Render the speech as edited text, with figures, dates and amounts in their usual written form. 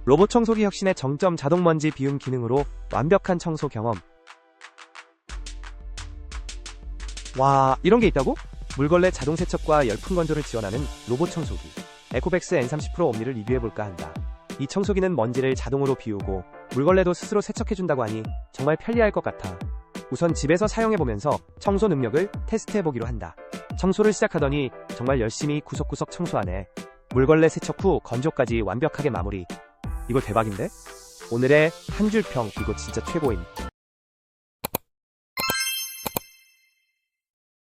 로봇 청소기 혁신의 정점 자동 먼지 비움 기능으로 완벽한 청소 경험. 와, 이런 게 있다고? 물걸레 자동 세척과 열풍 건조를 지원하는 로봇 청소기 에코백스 N30 프로 옴니를 리뷰해볼까 한다. 이 청소기는 먼지를 자동으로 비우고 물걸레도 스스로 세척해준다고 하니 정말 편리할 것 같아. 우선 집에서 사용해보면서 청소 능력을 테스트해보기로 한다. 청소를 시작하더니 정말 열심히 구석구석 청소하네. 물걸레 세척 후 건조까지 완벽하게 마무리. 이거 대박인데? 오늘의 한 줄 평, 이거 진짜 최고임.